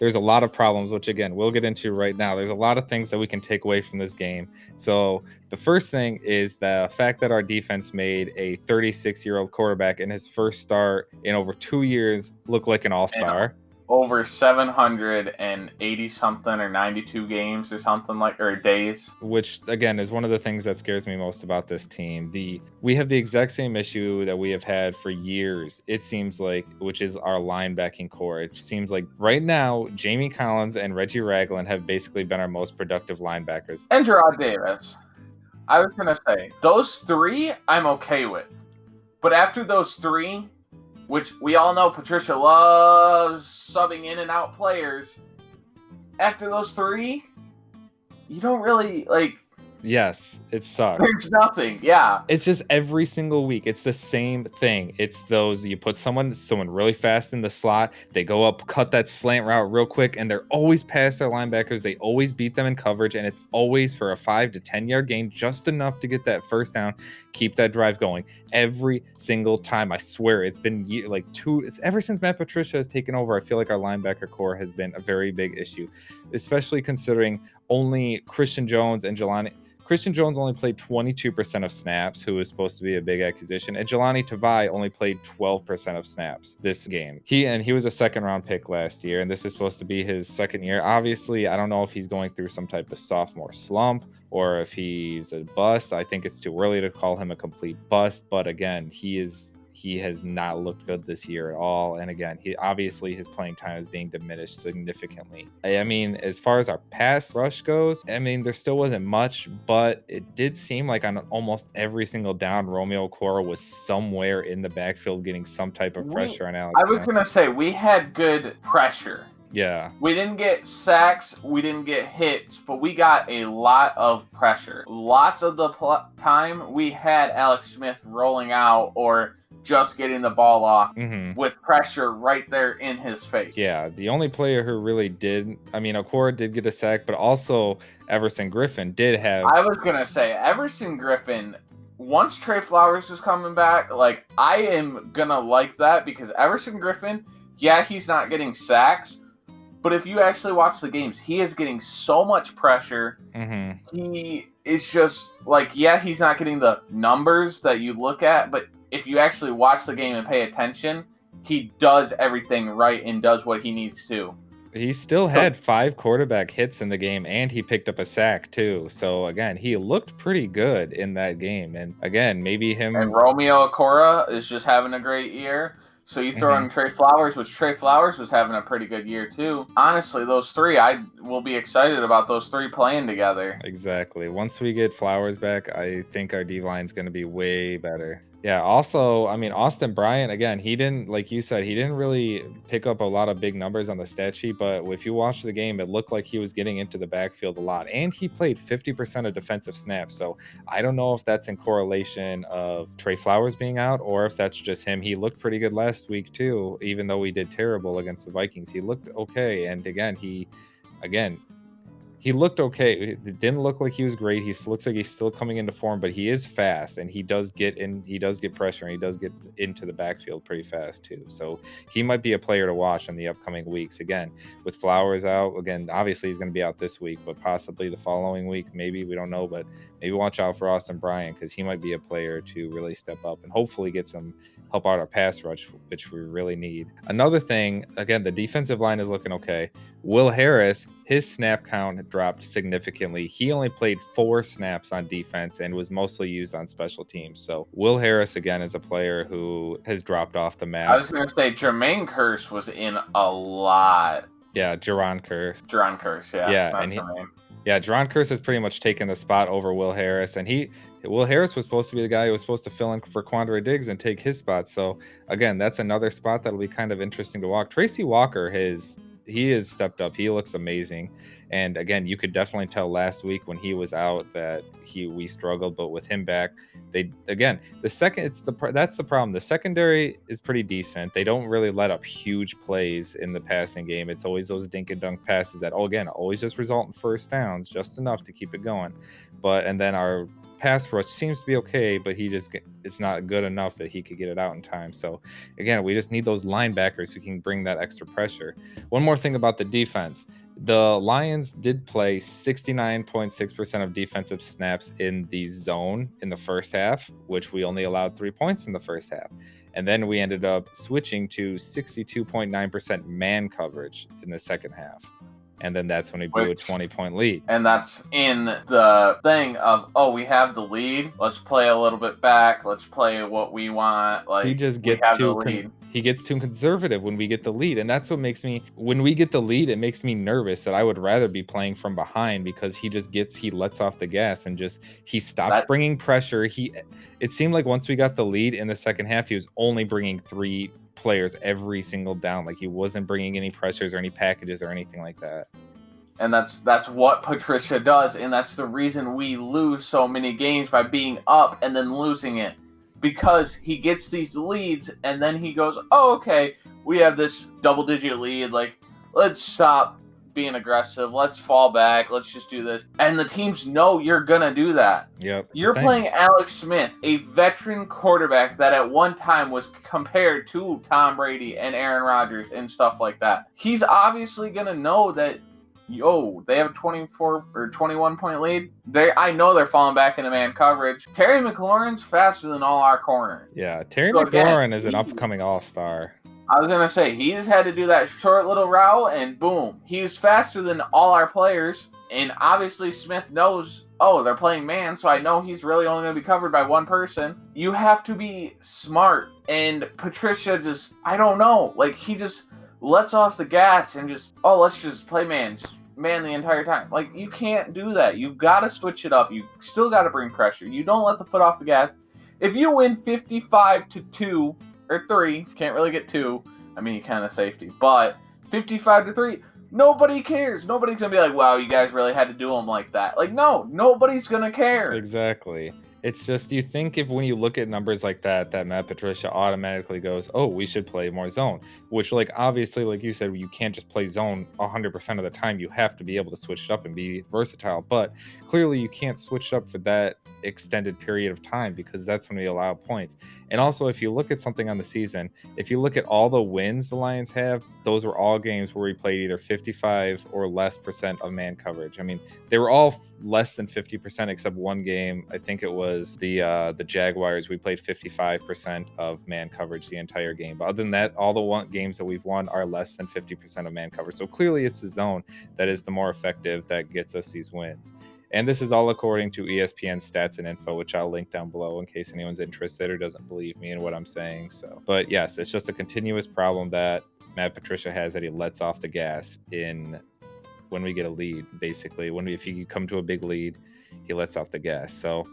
there's a lot of problems, which again, we'll get into right now. There's a lot of things that we can take away from this game. So the first thing is the fact that our defense made a 36-year-old quarterback in his first start in over 2 years look like an all-star. Over 780 something or 92 games or something or days. Which again is one of the things that scares me most about this team. We have the exact same issue that we have had for years, it seems like, which is our linebacking core. It seems like right now, Jamie Collins and Reggie Ragland have basically been our most productive linebackers. And Gerard Davis. I was going to say, those three I'm okay with. But after those three, which we all know Patricia loves subbing in and out players, after those three, you don't really, Yes, it sucks. There's nothing, yeah. It's just every single week. It's the same thing. It's those, you put someone really fast in the slot, they go up, cut that slant route real quick, and they're always past their linebackers. They always beat them in coverage, and it's always for a 5 to 10 yard gain, just enough to get that first down, keep that drive going. Every single time, I swear, it's been it's ever since Matt Patricia has taken over. I feel like our linebacker core has been a very big issue, especially considering only Christian Jones only played 22% of snaps, who was supposed to be a big acquisition, and Jelani Tavai only played 12% of snaps this game. He was a second-round pick last year, and this is supposed to be his second year. Obviously, I don't know if he's going through some type of sophomore slump or if he's a bust. I think it's too early to call him a complete bust, but again, he has not looked good this year at all. And again, his playing time is being diminished significantly. I mean, as far as our pass rush goes, I mean, there still wasn't much, but it did seem like on almost every single down, Romeo Okwara was somewhere in the backfield getting some type of pressure on Alex. I was going to say, we had good pressure. Yeah. We didn't get sacks, we didn't get hits, but we got a lot of pressure. Lots of the time, we had Alex Smith rolling out or just getting the ball off with pressure right there in his face. Yeah, the only player who really did, I mean, Okwara did get a sack, but also Everson Griffin did have... I was going to say, Everson Griffin, once Trey Flowers is coming back, I am going to like that, because Everson Griffin, yeah, he's not getting sacks, but if you actually watch the games, he is getting so much pressure. He is just, yeah, he's not getting the numbers that you look at, but if you actually watch the game and pay attention, he does everything right and does what he needs to. He still had 5 quarterback hits in the game, and he picked up a sack too. So again, he looked pretty good in that game. And again, maybe him... And Romeo Okwara is just having a great year. So you throw in Trey Flowers, which Trey Flowers was having a pretty good year too. Honestly, those three, I will be excited about those three playing together. Exactly. Once we get Flowers back, I think our D-line is going to be way better. Yeah, also, I mean, Austin Bryant, again, he didn't, like you said, he didn't really pick up a lot of big numbers on the stat sheet, but if you watch the game, it looked like he was getting into the backfield a lot, and he played 50% of defensive snaps, so I don't know if that's in correlation of Trey Flowers being out, or if that's just him. He looked pretty good last week, too, even though we did terrible against the Vikings. He looked okay, and again, he looked okay. It didn't look like he was great. He looks like he's still coming into form, but he is fast, and he does get pressure, and he does get into the backfield pretty fast too. So he might be a player to watch in the upcoming weeks. Again, with Flowers out, again, obviously he's going to be out this week, but possibly the following week, maybe, we don't know, but maybe watch out for Austin Bryant, because he might be a player to really step up and hopefully get some help out our pass rush, which we really need. Another thing, again, the defensive line is looking okay. Will Harris, his snap count dropped significantly. He only played 4 snaps on defense and was mostly used on special teams. So Will Harris, again, is a player who has dropped off the map. I was going to say Jermaine Kearse was in a lot. Yeah, Jaron Kearse. Jaron Kearse, yeah. Yeah, and Jaron Kearse has pretty much taken the spot over Will Harris, and Will Harris was supposed to be the guy who was supposed to fill in for Quandre Diggs and take his spot. So again, that's another spot that'll be kind of interesting to watch. Tracy Walker has stepped up. He looks amazing. And again, you could definitely tell last week when he was out that we struggled, but with him back, that's the problem. The secondary is pretty decent. They don't really let up huge plays in the passing game. It's always those dink and dunk passes that always just result in first downs, just enough to keep it going. And then our pass rush seems to be okay, but it's not good enough that he could get it out in time. So again, we just need those linebackers who can bring that extra pressure. One more thing about the defense. The Lions did play 69.6% of defensive snaps in the zone in the first half, which we only allowed 3 points in the first half. And then we ended up switching to 62.9% man coverage in the second half. And then that's when we blew a 20-point lead. And that's in the thing of, we have the lead. Let's play a little bit back. Let's play what we want. Like, he gets too conservative when we get the lead. And that's what makes me, when we get the lead, it makes me nervous that I would rather be playing from behind, because he lets off the gas and he stops bringing pressure. It seemed like once we got the lead in the second half, he was only bringing 3 players every single down. Like, he wasn't bringing any pressures or any packages or anything like that. And that's what Patricia does, and that's the reason we lose so many games by being up and then losing it, because he gets these leads and then he goes, okay, we have this double-digit lead, like, let's stop being aggressive, let's fall back, let's just do this. And the teams know you're gonna do that. Yep. You're playing Alex Smith, a veteran quarterback that at one time was compared to Tom Brady and Aaron Rodgers and stuff like that. He's obviously gonna know that, they have a 24 or 21 point lead. I know they're falling back into man coverage. Terry McLaurin's faster than all our corners. Yeah, McLaurin is an upcoming all-star. I was going to say, he just had to do that short little route, and boom. He's faster than all our players, and obviously Smith knows, they're playing man, so I know he's really only going to be covered by one person. You have to be smart, and Patricia just, I don't know, like, he just lets off the gas and just, let's just play man, just man the entire time. Like, you can't do that. You've got to switch it up. You still got to bring pressure. You don't let the foot off the gas. If you win 55-2 or 3, can't really get 2. I mean, you kind of safety, but 55-3, nobody cares. Nobody's gonna be like, wow, you guys really had to do them like that. Like, no, nobody's gonna care. Exactly. It's just, you think when you look at numbers like that Matt Patricia automatically goes, we should play more zone, which, like, obviously, like you said, you can't just play zone 100% of the time. You have to be able to switch it up and be versatile, but clearly you can't switch it up for that extended period of time, because that's when we allow points. And also, if you look at something on the season, if you look at all the wins the Lions have, those were all games where we played either 55 or less % of man coverage. I mean, they were all less than 50%, except one game. I think it was the Jaguars. We played 55% of man coverage the entire game. But other than that, all the games that we've won are less than 50% of man coverage. So clearly it's the zone that is the more effective, that gets us these wins. And this is all according to ESPN stats and info, which I'll link down below in case anyone's interested or doesn't believe me in what I'm saying. But yes, it's just a continuous problem that Matt Patricia has, that he lets off the gas when we get a lead. Basically, if you come to a big lead, he lets off the gas. So